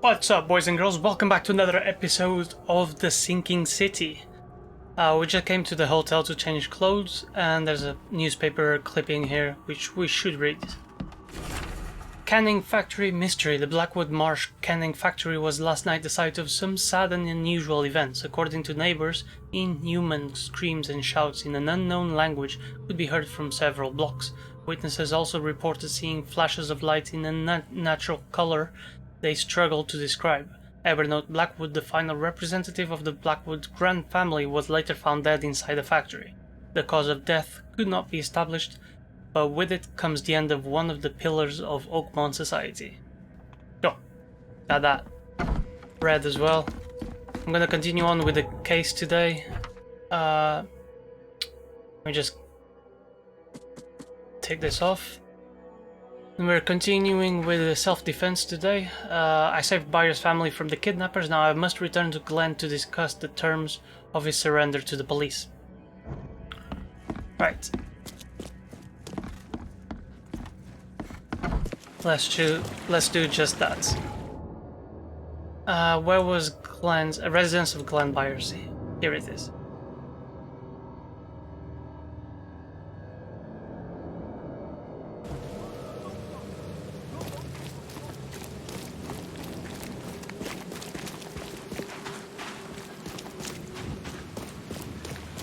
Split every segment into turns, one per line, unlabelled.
What's up, boys and girls? Welcome back to another episode of The Sinking City. We just came to the hotel to change clothes, and there's a newspaper clipping here which we should read. Canning Factory Mystery. The Blackwood Marsh Canning Factory was last night the site of some sad and unusual events. According to neighbors, inhuman screams and shouts in an unknown language could be heard from several blocks. Witnesses also reported seeing flashes of light in a natural color they struggled to describe. Evernote Blackwood, the final representative of the Blackwood Grand family, was later found dead inside the factory. The cause of death could not be established, but with it comes the end of one of the pillars of Oakmont society. So, got that read as well. I'm gonna continue on with the case today. Let me just take this off. We're continuing with self-defense today. I saved Byers' family from the kidnappers. Now I must return to Glenn to discuss the terms of his surrender to the police. Right. Let's do just that. Where was Glenn's residence of Glenn Byers? Here it is.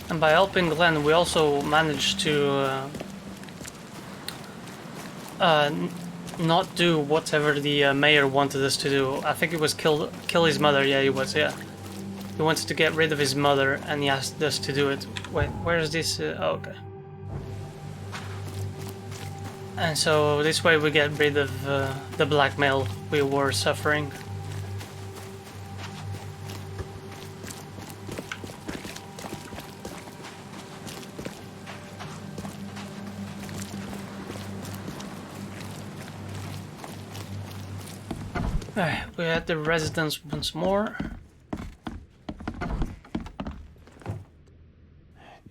And by helping Glenn, we also managed to not do whatever the mayor wanted us to do. I think it was kill his mother. Yeah, he was. Yeah, he wanted to get rid of his mother, and he asked us to do it. Wait, where is this? Oh, okay. And so this way we get rid of the blackmail we were suffering. Alright, we're at the residence once more.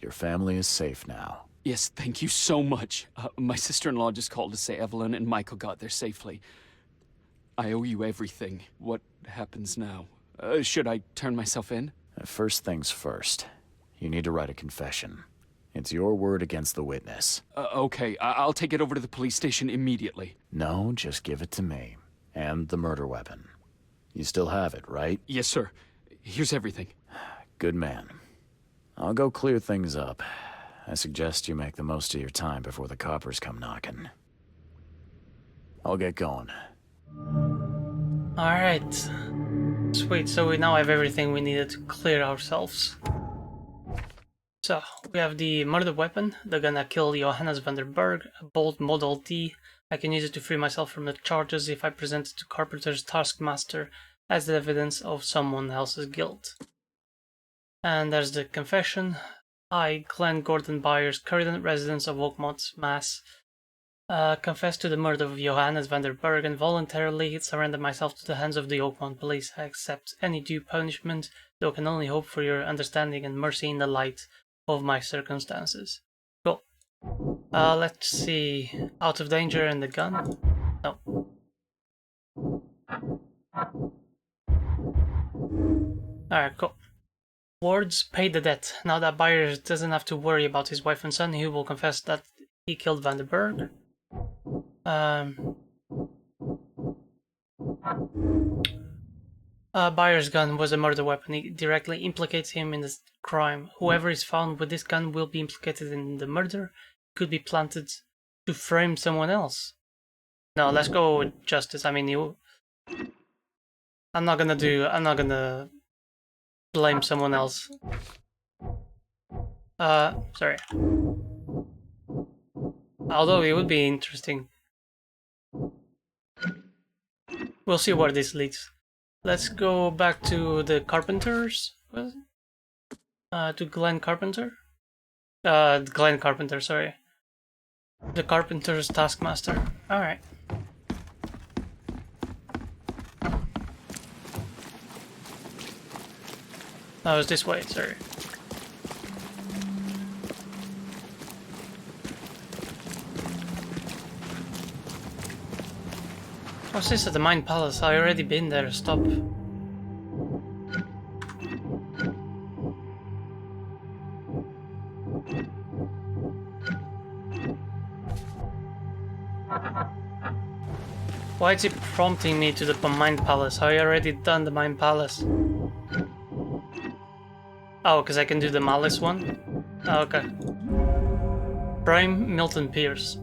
Your family is safe now.
Yes, thank you so much. My sister-in-law just called to say Evelyn and Michael got there safely. I owe you everything. What happens now? Should I turn myself in?
First things first. You need to write a confession. It's your word against the witness.
Okay, I'll take it over to the police station immediately.
No, just give it to me. And the murder weapon. You still have it, right?
Yes, sir. Here's everything.
Good man. I'll go clear things up. I suggest you make the most of your time before the coppers come knocking. I'll get going.
Alright. Sweet, so we now have everything we needed to clear ourselves. So, we have the murder weapon, the gun that killed Johannes van der Berg, a Bolt Model T. I can use it to free myself from the charges if I present it to Carpenter's taskmaster as evidence of someone else's guilt. And there's the confession. I, Glenn Gordon Byers, current resident of Oakmont, Mass, confess to the murder of Johannes van der Berg and voluntarily surrender myself to the hands of the Oakmont police. I accept any due punishment, though can only hope for your understanding and mercy in the light of my circumstances. Cool. Let's see. Out of danger and the gun? No. Alright, cool. Wards paid the debt. Now that Byers doesn't have to worry about his wife and son, he will confess that he killed Van der Berg. Byers' gun was a murder weapon. It directly implicates him in the crime. Whoever is found with this gun will be implicated in the murder. It could be planted to frame someone else. No, let's go with justice. I mean, I'm not gonna blame someone else. Sorry. Although it would be interesting. We'll see where this leads. Let's go back to the Carpenters. To Glenn Carpenter. Glenn Carpenter, sorry. The Carpenter's taskmaster. Alright. Oh, it's this way, sorry. What's this at the Mine Palace? I already been there. Stop. Why is it prompting me to the Mine Palace? I already done the Mine Palace. Oh, because I can do the Malice one? Oh, okay. Prime Milton Pierce.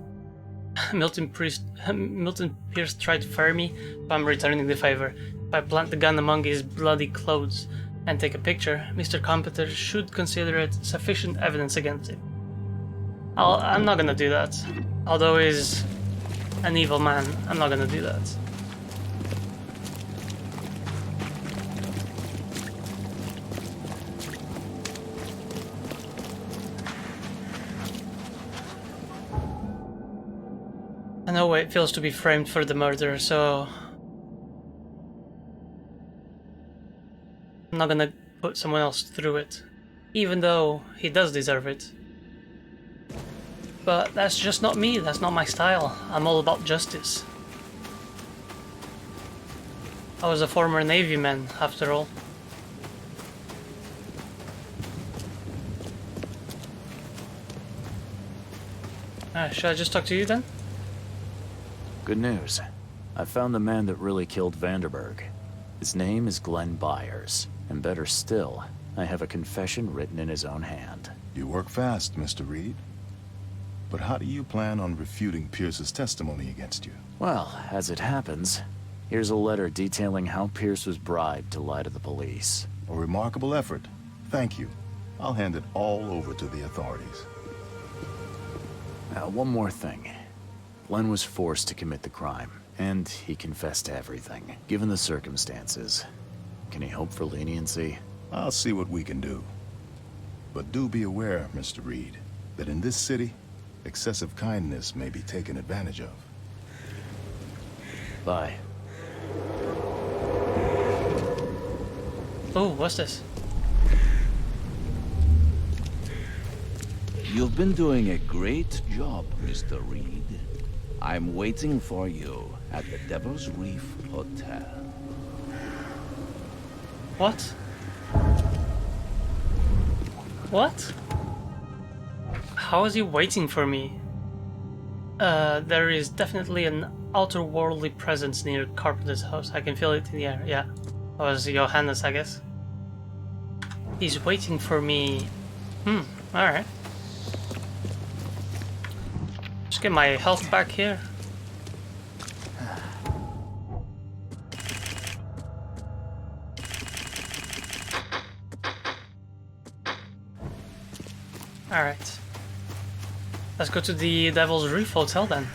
Milton Pierce tried to fire me, but I'm returning the favor. If I plant the gun among his bloody clothes and take a picture, Mr. Competer should consider it sufficient evidence against him. I'm not gonna do that. Although he's an evil man, I'm not gonna do that. I know what it feels to be framed for the murder, so I'm not gonna put someone else through it, even though he does deserve it. But that's just not me, that's not my style. I'm all about justice. I was a former Navy man, after all. Should I just talk to you then?
Good news. I found the man that really killed Vanderberg. His name is Glenn Byers, and better still, I have a confession written in his own hand.
You work fast, Mr. Reed. But how do you plan on refuting Pierce's testimony against you?
Well, as it happens, here's a letter detailing how Pierce was bribed to lie to the police.
A remarkable effort. Thank you. I'll hand it all over to the authorities.
Now, one more thing. Glenn was forced to commit the crime, and he confessed to everything. Given the circumstances, can he hope for leniency?
I'll see what we can do. But do be aware, Mr. Reed, that in this city, excessive kindness may be taken advantage of.
Bye.
Oh, what's this?
You've been doing a great job, Mr. Reed. I'm waiting for you at the Devil's Reef Hotel.
What? What? How is he waiting for me? There is definitely an outer-worldly presence near Carpenter's house. I can feel it in the air, yeah. That was Johannes, I guess. He's waiting for me. Alright. Just get my health back here. Alright. Let's go to the Devil's Reef Hotel then.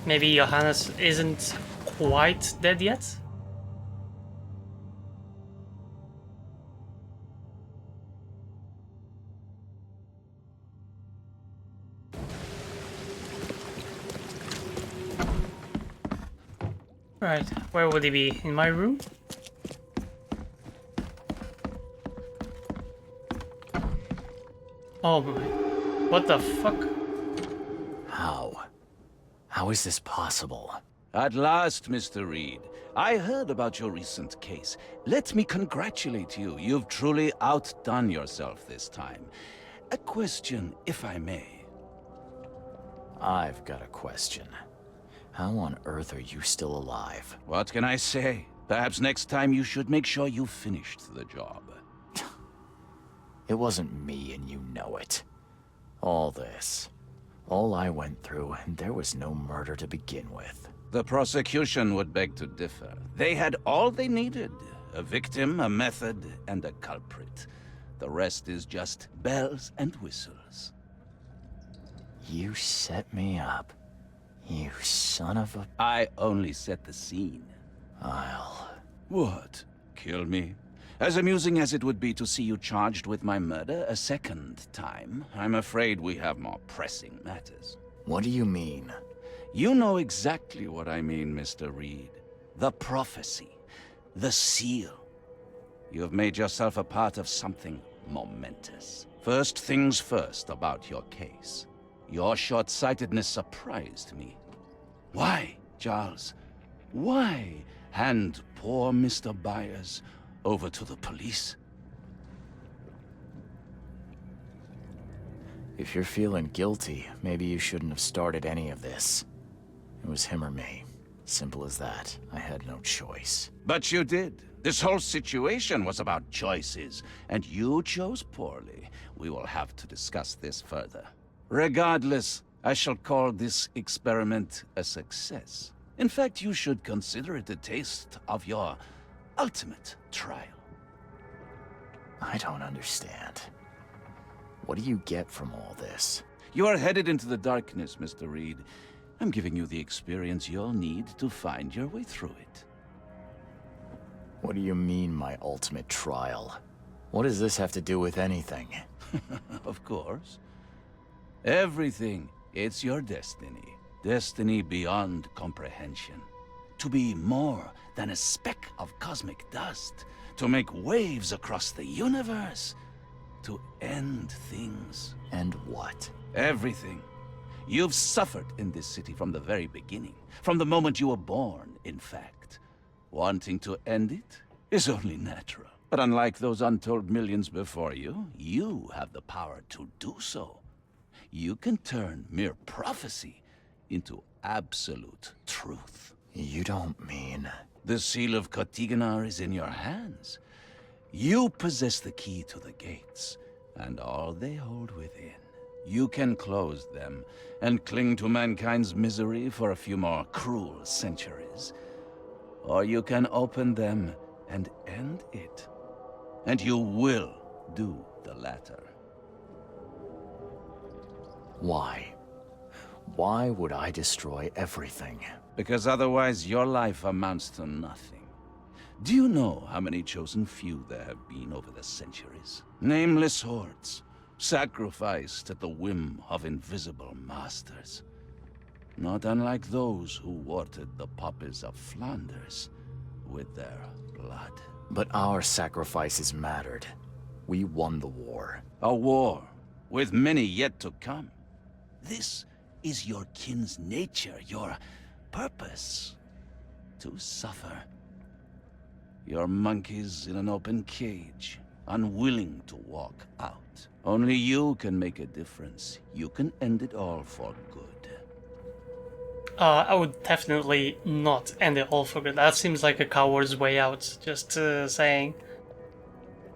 Maybe Johannes isn't quite dead yet? Right, where would he be? In my room? Oh my... What the fuck?
How? How is this possible?
At last, Mr. Reed. I heard about your recent case. Let me congratulate you. You've truly outdone yourself this time. A question, if I may.
I've got a question. How on earth are you still alive?
What can I say? Perhaps next time you should make sure you finished the job.
It wasn't me, and you know it. All this. All I went through, and there was no murder to begin with.
The prosecution would beg to differ. They had all they needed. A victim, a method, and a culprit. The rest is just bells and whistles.
You set me up. You son of a...
I only set the scene.
I'll...
What? Kill me? As amusing as it would be to see you charged with my murder a second time, I'm afraid we have more pressing matters.
What do you mean?
You know exactly what I mean, Mr. Reed. The prophecy. The seal. You have made yourself a part of something momentous. First things first about your case. Your short-sightedness surprised me. Why, Charles? Why hand poor Mr. Byers over to the police?
If you're feeling guilty, maybe you shouldn't have started any of this. It was him or me. Simple as that. I had no choice.
But you did. This whole situation was about choices, and you chose poorly. We will have to discuss this further. Regardless, I shall call this experiment a success. In fact, you should consider it a taste of your ultimate trial.
I don't understand. What do you get from all this?
You are headed into the darkness, Mr. Reed. I'm giving you the experience you'll need to find your way through it.
What do you mean, my ultimate trial? What does this have to do with anything?
Of course. Everything. It's your destiny. Destiny beyond comprehension. To be more than a speck of cosmic dust. To make waves across the universe. To end things.
And what?
Everything. You've suffered in this city from the very beginning. From the moment you were born, in fact. Wanting to end it is only natural. But unlike those untold millions before you, you have the power to do so. You can turn mere prophecy into absolute truth.
You don't mean...
The seal of Kotiganar is in your hands. You possess the key to the gates, and all they hold within. You can close them, and cling to mankind's misery for a few more cruel centuries. Or you can open them and end it. And you will do the latter.
Why? Why would I destroy everything?
Because otherwise your life amounts to nothing. Do you know how many chosen few there have been over the centuries? Nameless hordes, sacrificed at the whim of invisible masters. Not unlike those who watered the poppies of Flanders with their blood.
But our sacrifices mattered. We won the war.
A war, with many yet to come. This is your kin's nature, your purpose. To suffer. You're monkeys in an open cage, unwilling to walk out. Only you can make a difference. You can end it all for good.
I would definitely not end it all for good. That seems like a coward's way out, just saying.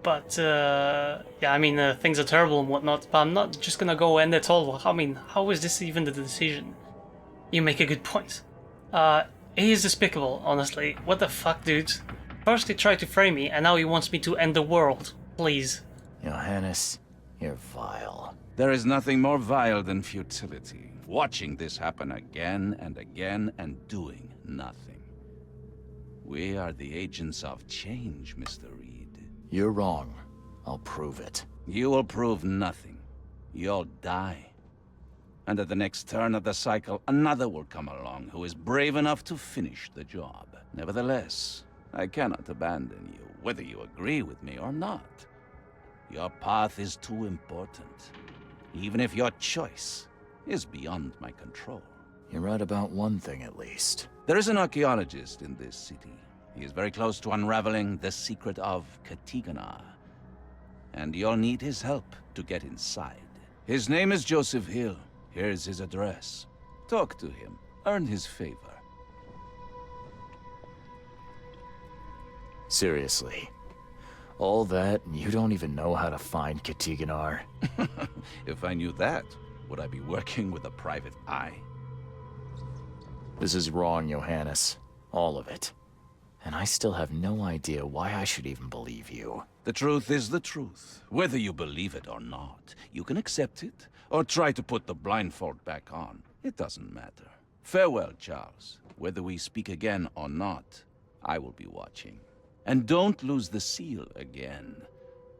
But, yeah, I mean, things are terrible and whatnot, but I'm not just gonna go end it all. I mean, how is this even the decision? You make a good point. He is despicable, honestly. What the fuck, dude? First he tried to frame me, and now he wants me to end the world. Please.
Johannes, you're vile.
There is nothing more vile than futility. Watching this happen again and again and doing nothing. We are the agents of change, Mr. Reed.
You're wrong. I'll prove it.
You will prove nothing. You'll die. And at the next turn of the cycle, another will come along who is brave enough to finish the job. Nevertheless, I cannot abandon you, whether you agree with me or not. Your path is too important, even if your choice is beyond my control.
You're right about one thing, at least.
There is an archaeologist in this city. He is very close to unraveling the secret of Kotiganar. And you'll need his help to get inside. His name is Joseph Hill. Here's his address. Talk to him. Earn his favor.
Seriously. All that, and you don't even know how to find Kotiganar?
If I knew that, would I be working with a private eye?
This is wrong, Johannes. All of it. And I still have no idea why I should even believe you.
The truth is the truth. Whether you believe it or not, you can accept it, or try to put the blindfold back on. It doesn't matter. Farewell, Charles. Whether we speak again or not, I will be watching. And don't lose the seal again,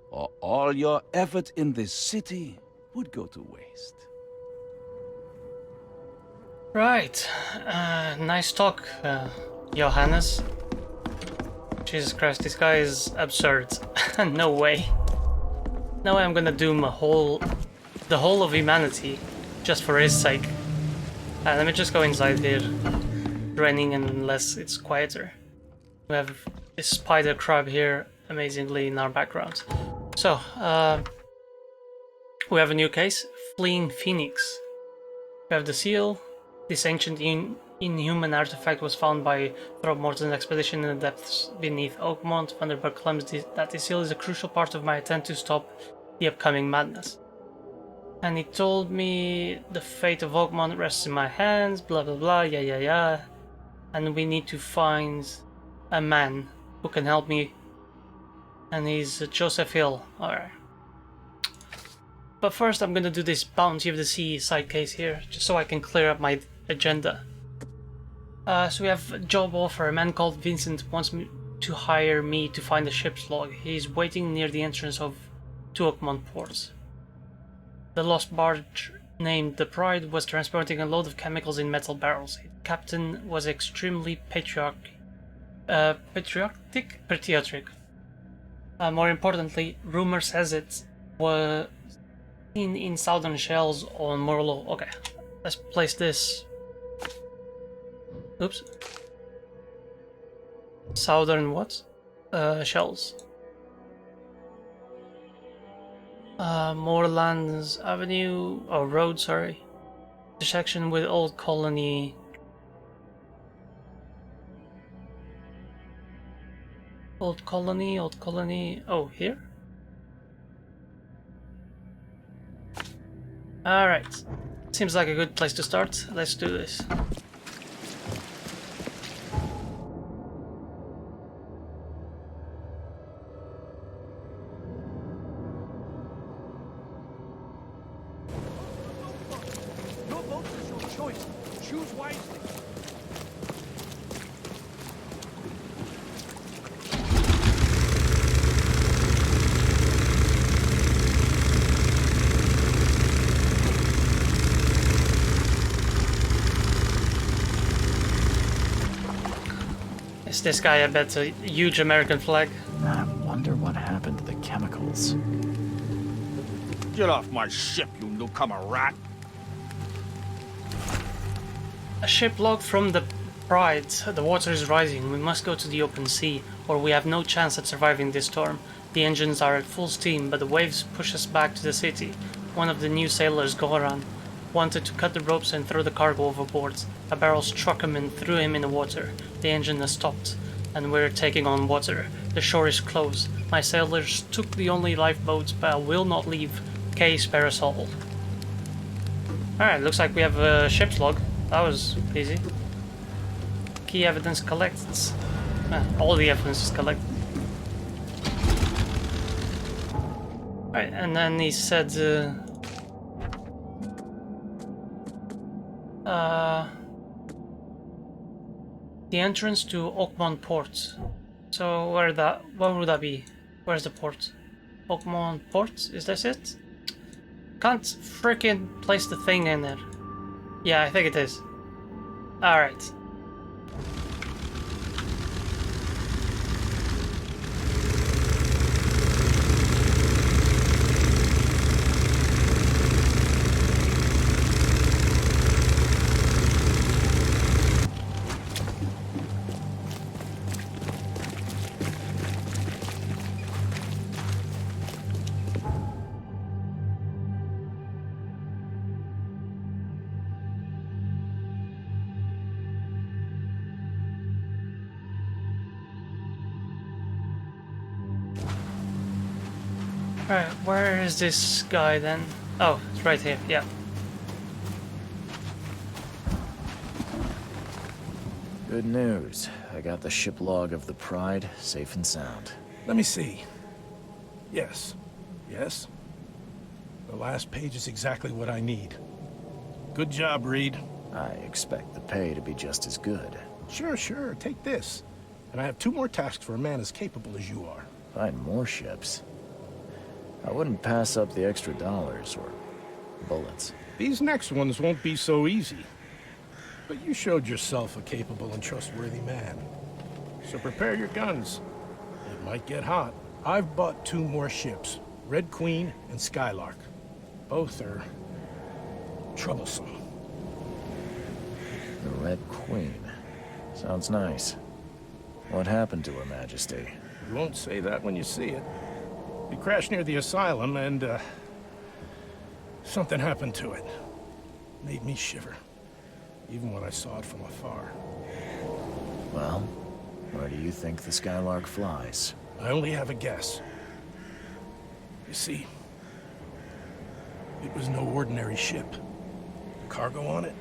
or all your effort in this city would go to waste.
Right. Nice talk, Johannes. Jesus Christ, this guy is absurd. No way. No way I'm gonna doom the whole of humanity just for his sake. Let me just go inside here. Raining unless it's quieter. We have this spider crab here, amazingly, in our background. So, we have a new case, Fleeing Phoenix. We have the seal. This ancient inhuman artifact was found by Throckmorton's expedition in the depths beneath Oakmont. Vanderberg claims that the seal is a crucial part of my attempt to stop the upcoming madness. And he told me the fate of Oakmont rests in my hands, blah blah blah, yeah. And we need to find a man who can help me. And he's Joseph Hill. Alright. But first I'm gonna do this Bounty of the Sea side case here, just so I can clear up my agenda. So we have a job offer. A man called Vincent wants me to hire me to find the ship's log. He's waiting near the entrance to Oakmont port. The lost barge named the Pride was transporting a load of chemicals in metal barrels. The captain was extremely patriotic. More importantly, rumor says it was seen in southern shells on Morlo. Okay, let's place this. Oops. Southern what? Shells. Moorlands Avenue, or Road, sorry. Intersection with Old Colony. Old Colony. Oh, here? Alright. Seems like a good place to start. Let's do this.
Your vote is your choice. Choose wisely.
Is this guy, I bet, a huge American flag?
I wonder what happened to the chemicals.
Get off my ship, you newcomer rat.
A ship logged from the Pride. The water is rising. We must go to the open sea, or we have no chance at surviving this storm. The engines are at full steam, but the waves push us back to the city. One of the new sailors, Goran, wanted to cut the ropes and throw the cargo overboard. A barrel struck him and threw him in the water. The engine has stopped, and we're taking on water. The shore is closed. My sailors took the only lifeboats, but I will not leave. K. Spare us all. Alright, looks like we have a ship's log. That was easy. Key evidence collected. All the evidence is collected. Alright, and then he said... the entrance to Oakmont Port. So where would that be? Where's the port? Oakmont Port? Is this it? Can't freaking place the thing in there. Yeah, I think it is. Alright. Alright, where is this guy then? Oh, it's right here, yeah.
Good news. I got the ship log of the Pride, safe and sound.
Let me see. Yes. Yes. The last page is exactly what I need. Good job, Reed.
I expect the pay to be just as good.
Sure. Take this. And I have 2 more tasks for a man as capable as you are.
Find more ships. I wouldn't pass up the extra dollars or bullets.
These next ones won't be so easy. But you showed yourself a capable and trustworthy man. So prepare your guns. It might get hot. I've bought 2 more ships, Red Queen and Skylark. Both are troublesome.
The Red Queen. Sounds nice. What happened to Her Majesty?
You won't say that when you see it. We crashed near the asylum and, something happened to it. Made me shiver. Even when I saw it from afar.
Well, where do you think the Skylark flies?
I only have a guess. You see, it was no ordinary ship. Cargo on it?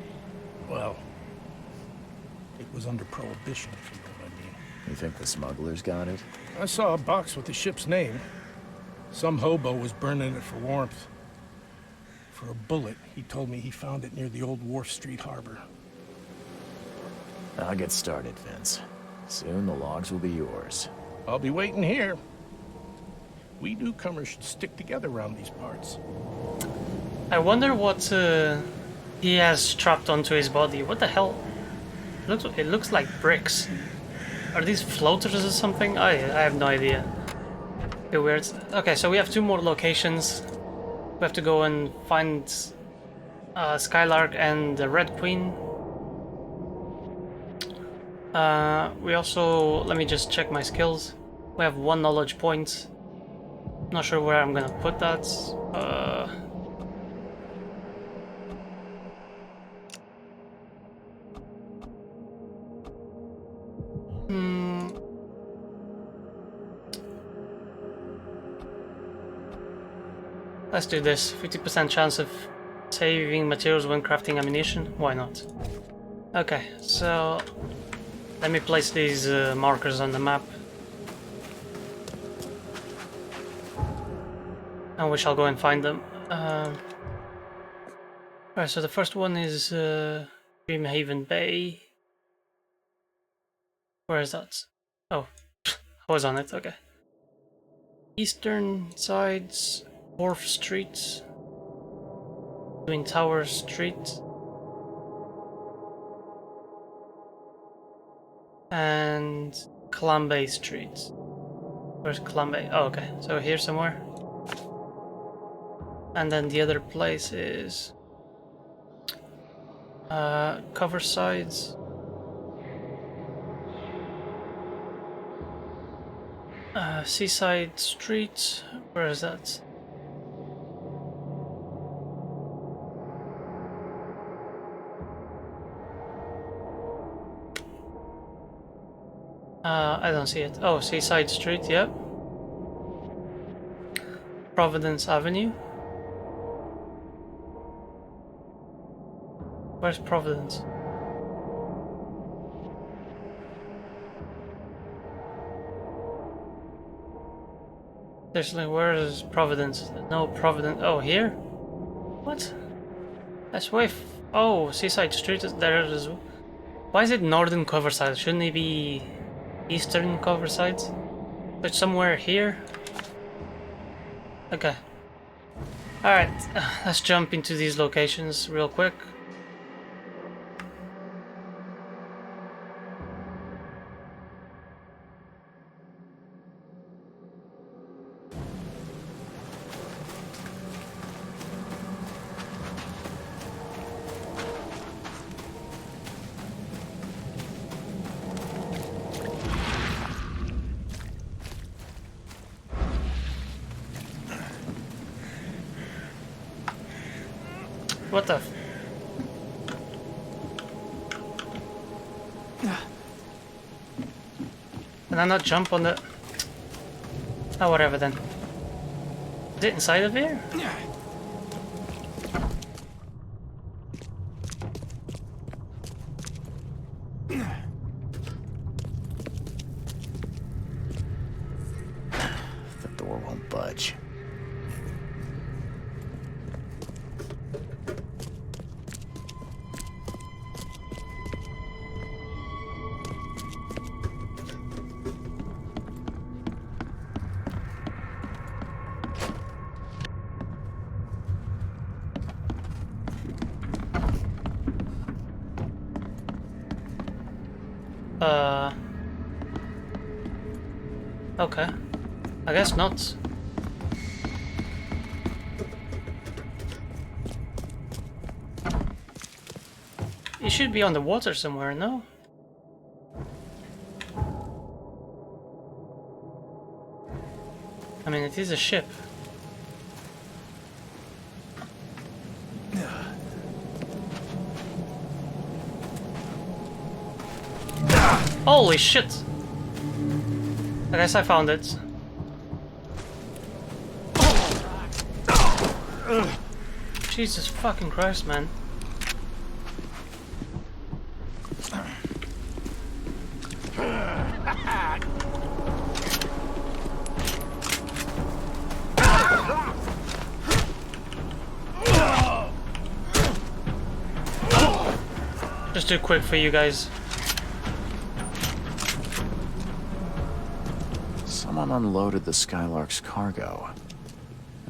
Well, it was under prohibition, if you know what I mean.
You think the smugglers got it?
I saw a box with the ship's name. Some hobo was burning it for warmth. For a bullet, he told me he found it near the old Wharf Street harbor.
I'll get started, Vince. Soon the logs will be yours.
I'll be waiting here. We newcomers should stick together around these parts.
I wonder what he has strapped onto his body. What the hell? It looks like bricks. Are these floaters or something? I have no idea. Bit weird. Okay, so we have 2 more locations. We have to go and find Skylark and the Red Queen. We also... let me just check my skills. We have 1 knowledge point. Not sure where I'm gonna put that. Let's do this. 50% chance of saving materials when crafting ammunition. Why not? Okay, so let me place these markers on the map. And we shall go and find them. Alright, so the first one is Dreamhaven Bay. Where is that? Oh, I was on it, okay. Eastern sides, Wharf Street, Twin Tower Street, and Clambay Street. Where's Clambay? Oh, okay, so here somewhere. And then the other place is Cover Sides, Seaside Street. Where is that? I don't see it. Oh, Seaside Street, yep. Providence Avenue. Where's Providence? Seriously, where is Providence? No Providence. Oh, here? What? That's way. Oh, Seaside Street is there as well. Why is it northern cover side? Shouldn't it be eastern cover sides? But somewhere here? Okay. Alright, let's jump into these locations real quick. What the f- Can I not jump on the... Oh, whatever then. Is it inside of here?
The door won't budge.
Okay. I guess not. It should be on the water somewhere, no? I mean, it is a ship. Holy shit! I guess I found it. Jesus fucking Christ, man. Just too quick for you guys.
Someone unloaded the Skylark's cargo.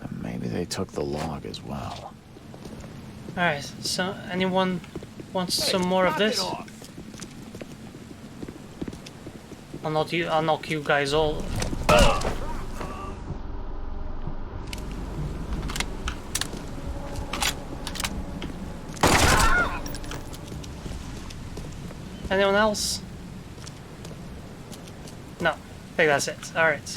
And maybe they took the log as well.
Alright, so anyone wants some more of this? I'll knock you guys all. Anyone else? No, I think that's it. Alright.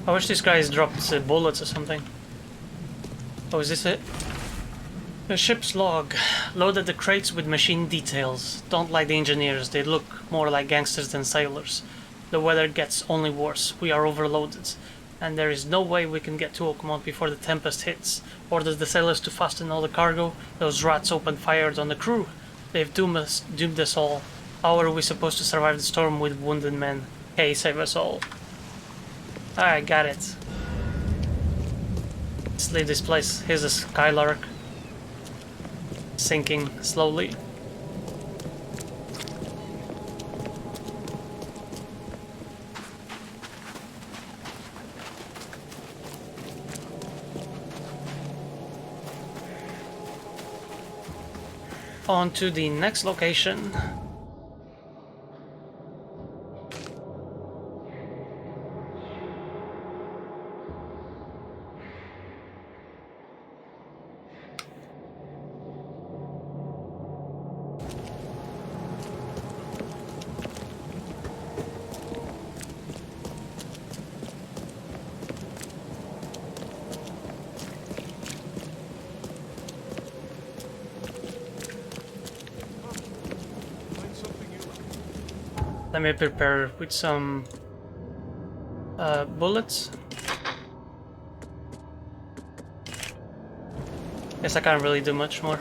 I wish this guy's dropped bullets or something. Oh, is this it? The ship's log. Loaded the crates with machine details. Don't like the engineers, they look more like gangsters than sailors. The weather gets only worse. We are overloaded. And there is no way we can get to Oakmont before the tempest hits. Orders the sailors to fasten all the cargo. Those rats opened fire on the crew. They've doomed us all. How are we supposed to survive the storm with wounded men? Hey, save us all. Alright, got it. Let's leave this place. Here's a Skylark. Sinking slowly. On to the next location. Let me prepare with some bullets. Guess I can't really do much more.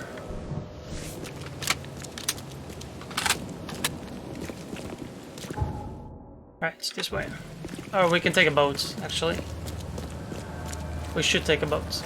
Right, it's this way. Or we can take a boat, actually. We should take a boat.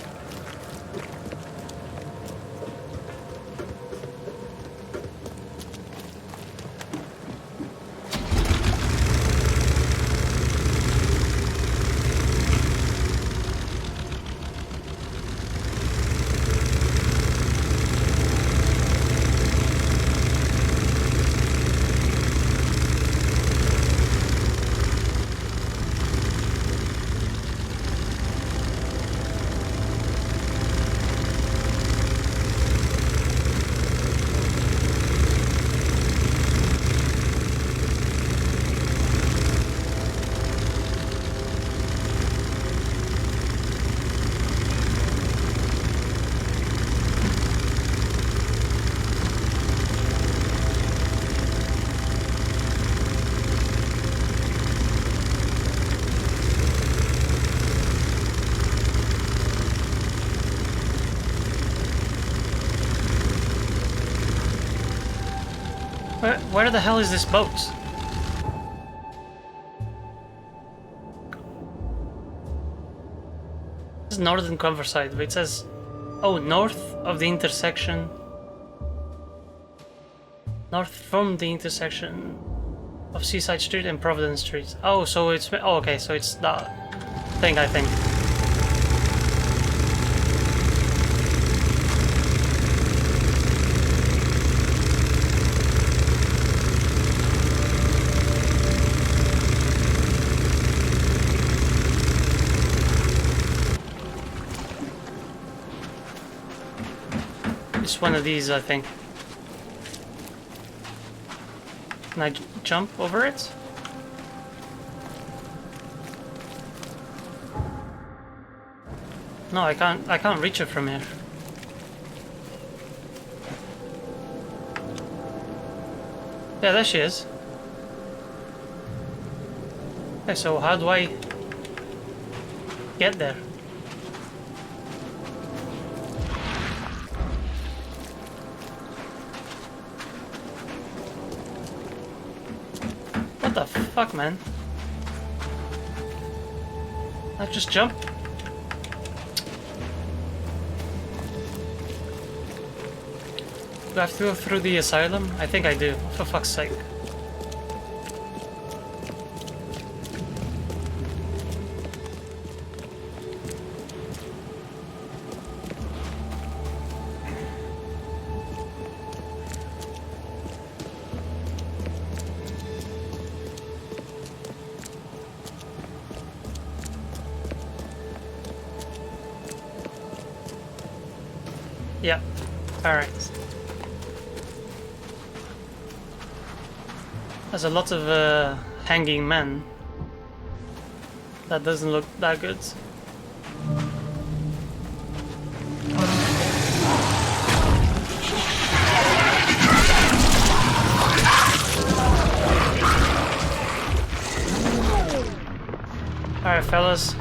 Where the hell is this boat? This is northern coverside, but it says, oh, north of the intersection. North from the intersection of Seaside Street and Providence Street. Oh, so it's, oh, okay, so it's that thing, I think. it's one of these, I think. Can I jump over it? No, I can't reach it from here. Yeah, there she is. Okay, so how do I get there? What the fuck, man? I just jump. Do I have to go through the asylum? I think I do, for fuck's sake. Yeah, alright. There's a lot of hanging men. That doesn't look that good. Alright, fellas.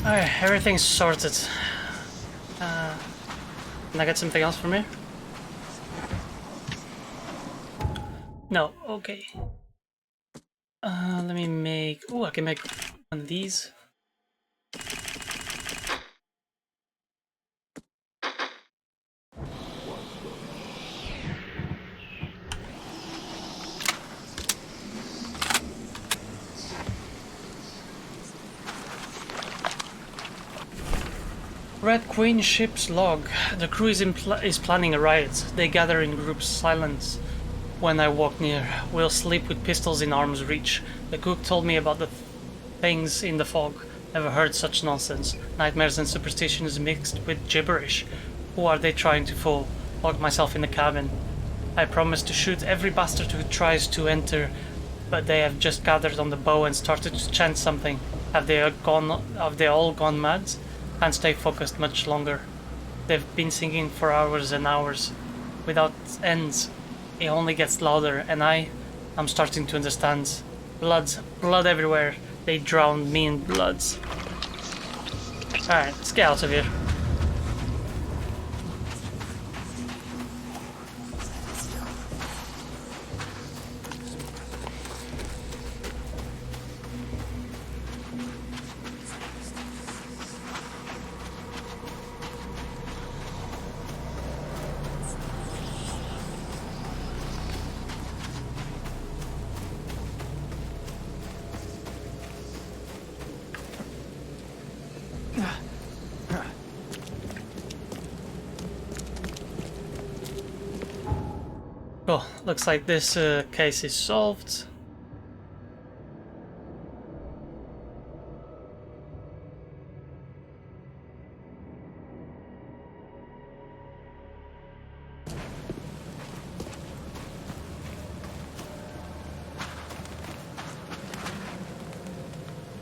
Alright, everything's sorted. Can I get something else from here? No, okay. Let me make... Oh, I can make one of these. Red Queen ship's log. The crew is planning a riot. They gather in groups, silence. When I walk near, we'll sleep with pistols in arm's reach. The cook told me about the things in the fog. Never heard such nonsense. Nightmares and superstitions mixed with gibberish. Who are they trying to fool? Locked myself in the cabin. I promised to shoot every bastard who tries to enter, but they have just gathered on the bow and started to chant something. Have they all gone mad? Can't stay focused much longer. They've been singing for hours and hours, without ends. It only gets louder, and I'm starting to understand. Blood everywhere. They drowned me in bloods. Alright, let's get out of here. Cool, looks like this case is solved.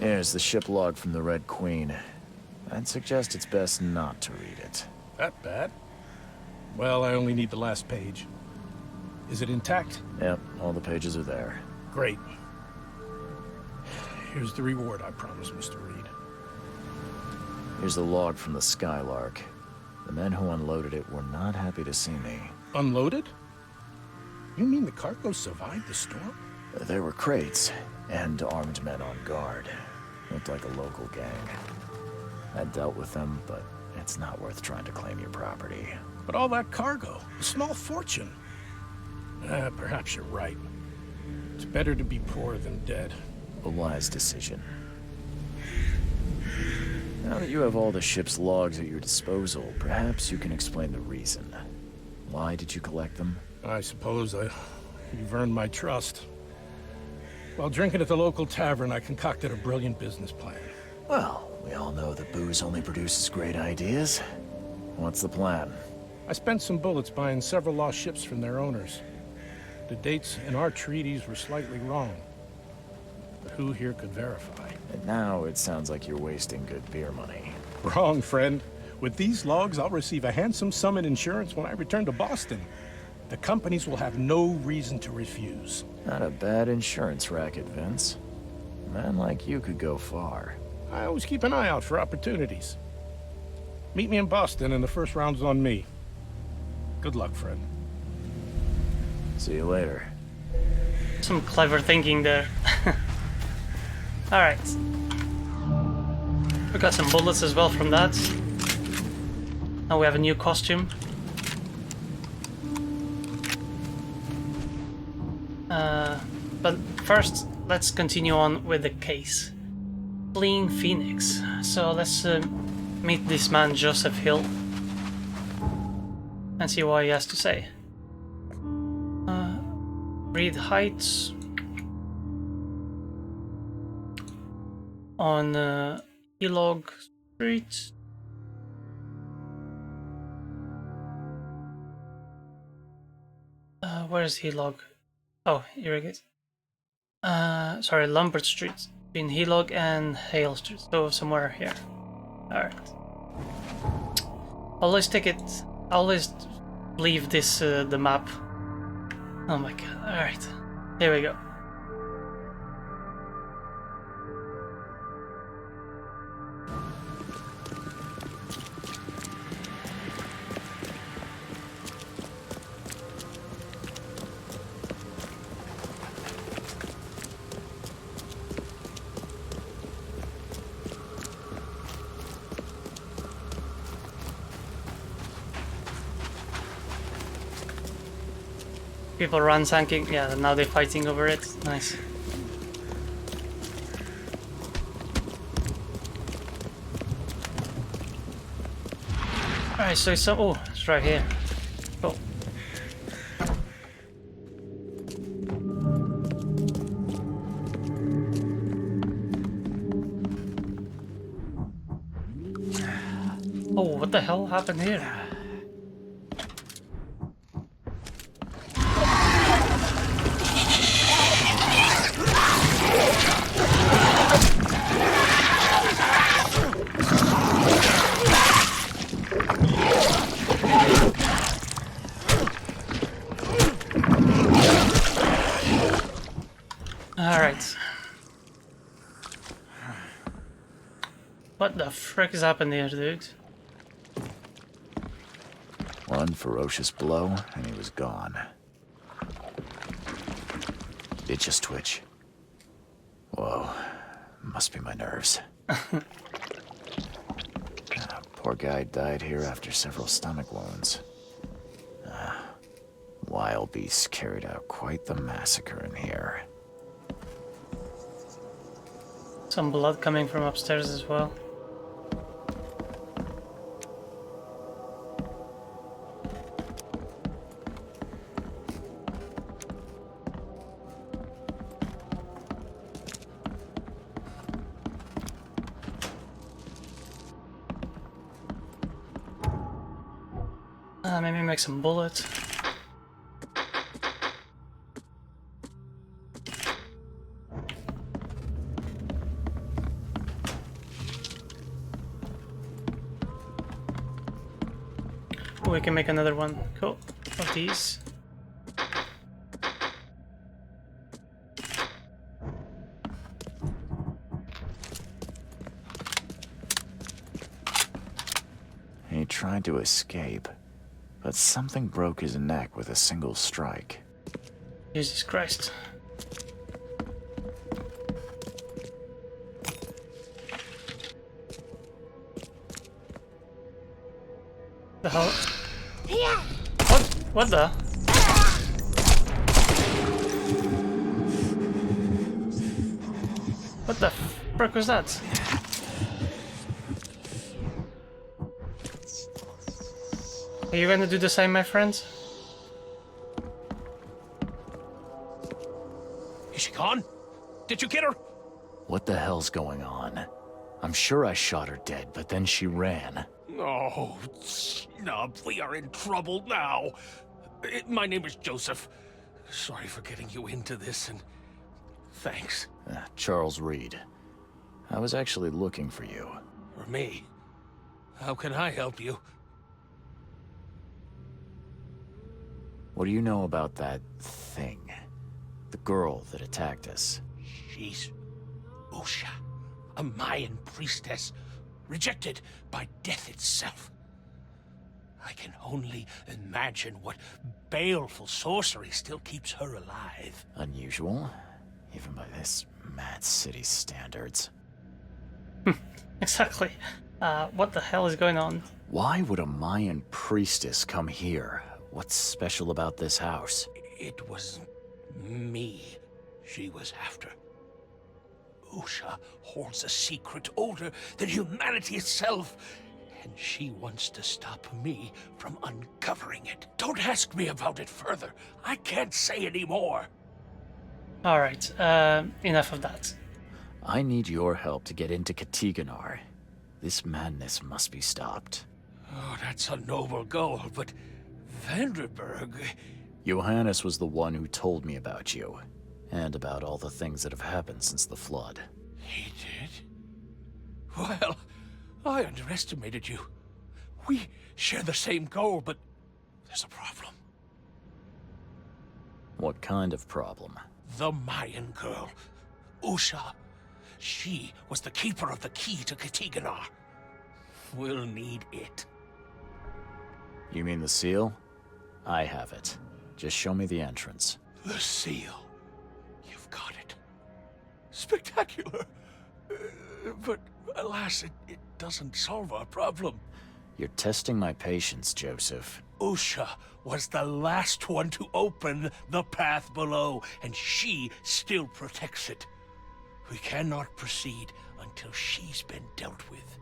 Here's the ship log from the Red Queen. I'd suggest it's best not to read it.
That bad? Well, I only need the last page. Is it intact?
Yep, all the pages are there.
Great. Here's the reward I promised, Mr. Reed.
Here's the log from the Skylark. The men who unloaded it were not happy to see me.
Unloaded? You mean the cargo survived the storm?
There were crates and armed men on guard. Looked like a local gang. I dealt with them, but it's not worth trying to claim your property.
But all that cargo, a small fortune. Perhaps you're right. It's better to be poor than dead.
A wise decision. Now that you have all the ship's logs at your disposal, perhaps you can explain the reason. Why did you collect them?
I suppose you've earned my trust. While drinking at the local tavern, I concocted a brilliant business plan.
Well, we all know that booze only produces great ideas. What's the plan?
I spent some bullets buying several lost ships from their owners. The dates in our treaties were slightly wrong. But who here could verify?
And now it sounds like you're wasting good beer money.
Wrong, friend. With these logs, I'll receive a handsome sum in insurance when I return to Boston. The companies will have no reason to refuse.
Not a bad insurance racket, Vince. A man like you could go far.
I always keep an eye out for opportunities. Meet me in Boston and the first round's on me. Good luck, friend.
See you later.
Some clever thinking there. Alright. We got some bullets as well from that. Now we have a new costume. But first, let's continue on with the case. Fleeing Phoenix. So let's meet this man, Joseph Hill, and see what he has to say. Reed Heights on Elog Street. Where's Helog? Oh, here it is. Sorry, Lombard Street. Between Helog and Hale Street. So somewhere here. Alright. Always take it. Always leave this the map. Oh my god. Alright. Here we go. People ransacking, yeah, now they're fighting over it. Nice. Alright, so it's oh, it's right here. Cool. Oh, what the hell happened here? Alright. What the frick is happening here, dude?
One ferocious blow, and he was gone. It just twitch. Whoa. Must be my nerves. Poor guy died here after several stomach wounds. Wild beasts carried out quite the massacre in here.
Some blood coming from upstairs as well. Maybe make some bullets. We can make another one. Cool. Of these.
He tried to escape, but something broke his neck with a single strike.
Jesus Christ. The hell? What the? What the frick was that? Are you gonna do the same, my friends?
Is she gone? Did you get her?
What the hell's going on? I'm sure I shot her dead, but then she ran.
Oh, snub, we are in trouble now. My name is Joseph. Sorry for getting you into this, and thanks.
Charles Reed. I was actually looking for you.
For me? How can I help you?
What do you know about that thing? The girl that attacked us?
She's Usha, a Mayan priestess, rejected by death itself. I can only imagine what baleful sorcery still keeps her alive.
Unusual, even by this mad city standards.
Exactly. What the hell is going on?
Why would a Mayan priestess come here? What's special about this house?
It was me she was after. Usha holds a secret older than humanity itself, and she wants to stop me from uncovering it. Don't ask me about it further. I can't say any more.
Alright, enough of that.
I need your help to get into Katiganar. This madness must be stopped.
Oh, that's a noble goal, but Vanderberg...
Johannes was the one who told me about you, and about all the things that have happened since the flood.
He did? Well, I underestimated you. We share the same goal, but there's a problem.
What kind of problem?
The Mayan girl, Usha. She was the keeper of the key to Katiganar. We'll need it.
You mean the seal? I have it. Just show me the entrance.
The seal. You've got it. Spectacular. But alas, it doesn't solve our problem.
You're testing my patience, Joseph.
Usha was the last one to open the path below, and she still protects it. We cannot proceed until she's been dealt with.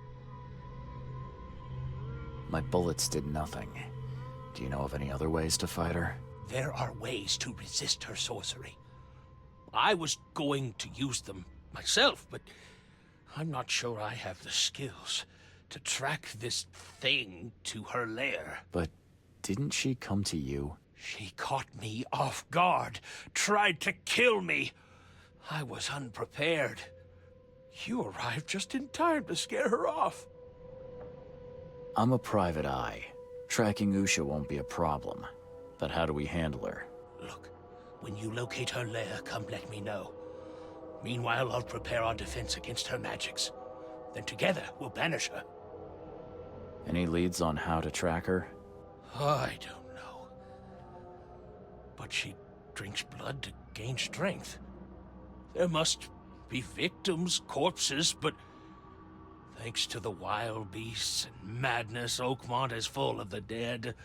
My bullets did nothing. Do you know of any other ways to fight her?
There are ways to resist her sorcery. I was going to use them myself, but I'm not sure I have the skills to track this thing to her lair.
But didn't she come to you?
She caught me off guard, tried to kill me. I was unprepared. You arrived just in time to scare her off.
I'm a private eye. Tracking Usha won't be a problem. But how do we handle her?
Look, when you locate her lair, come let me know. Meanwhile, I'll prepare our defense against her magics. Then together, we'll banish her.
Any leads on how to track her?
I don't know. But she drinks blood to gain strength. There must be victims, corpses, but thanks to the wild beasts and madness, Oakmont is full of the dead.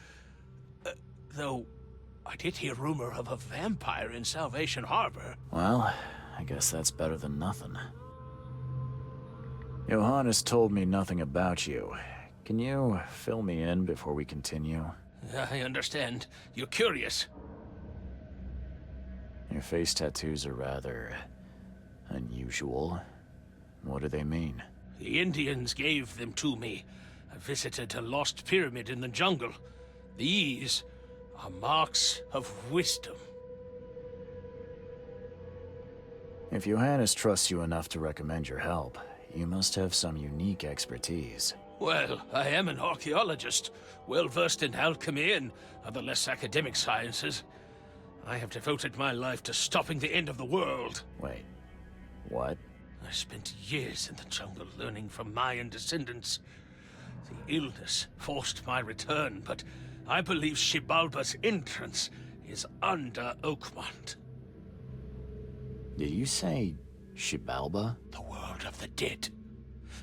Though, I did hear rumor of a vampire in Salvation Harbor.
Well, I guess that's better than nothing. Johannes told me nothing about you. Can you fill me in before we continue?
I understand. You're curious.
Your face tattoos are rather unusual. What do they mean?
The Indians gave them to me. I visited a lost pyramid in the jungle. These are marks of wisdom.
If Johannes trusts you enough to recommend your help, you must have some unique expertise.
Well, I am an archaeologist, well-versed in alchemy and other less academic sciences. I have devoted my life to stopping the end of the world.
Wait, what?
I spent years in the jungle learning from Mayan descendants. The illness forced my return, but I believe Xibalba's entrance is under Oakmont.
Did you say Xibalba?
The world of the dead.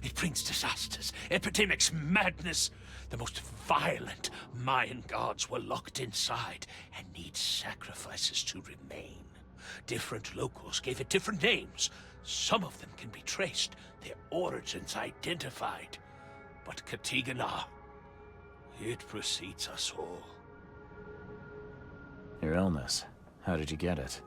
It brings disasters, epidemics, madness. The most violent Mayan gods were locked inside and need sacrifices to remain. Different locals gave it different names. Some of them can be traced, their origins identified. But Katigana, it precedes us all.
Your illness, how did you get it?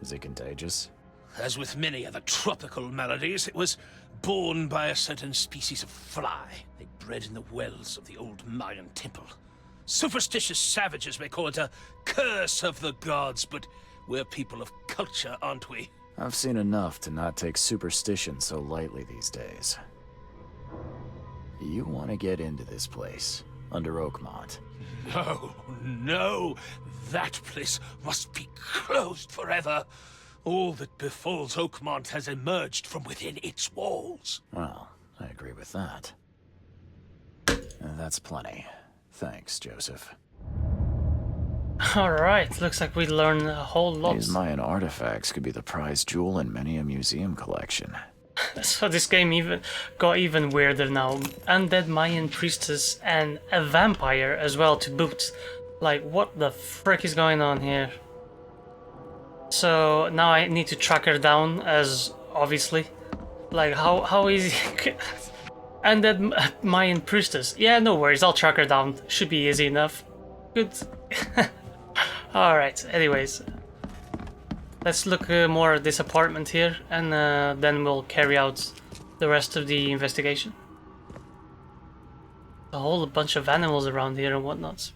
Is it contagious?
As with many other tropical maladies, it was borne by a certain species of fly. They bred in the wells of the old Mayan temple. Superstitious savages may call it a curse of the gods, but we're people of culture, aren't we?
I've seen enough to not take superstition so lightly these days. You want to get into this place, under Oakmont.
No, no. That place must be closed forever. All that befalls Oakmont has emerged from within its walls.
Well, I agree with that. That's plenty. Thanks, Joseph.
Alright, looks like we learned a whole lot.
These Mayan artifacts could be the prized jewel in many a museum collection.
So this game got even weirder now. Undead Mayan priestess and a vampire as well to boot. Like, what the frick is going on here? So now I need to track her down, as obviously. Like, how easy? Undead Mayan priestess. Yeah, no worries, I'll track her down. Should be easy enough. Good. Alright, anyways. Let's look more at this apartment here, and then we'll carry out the rest of the investigation. A whole bunch of animals around here and whatnot.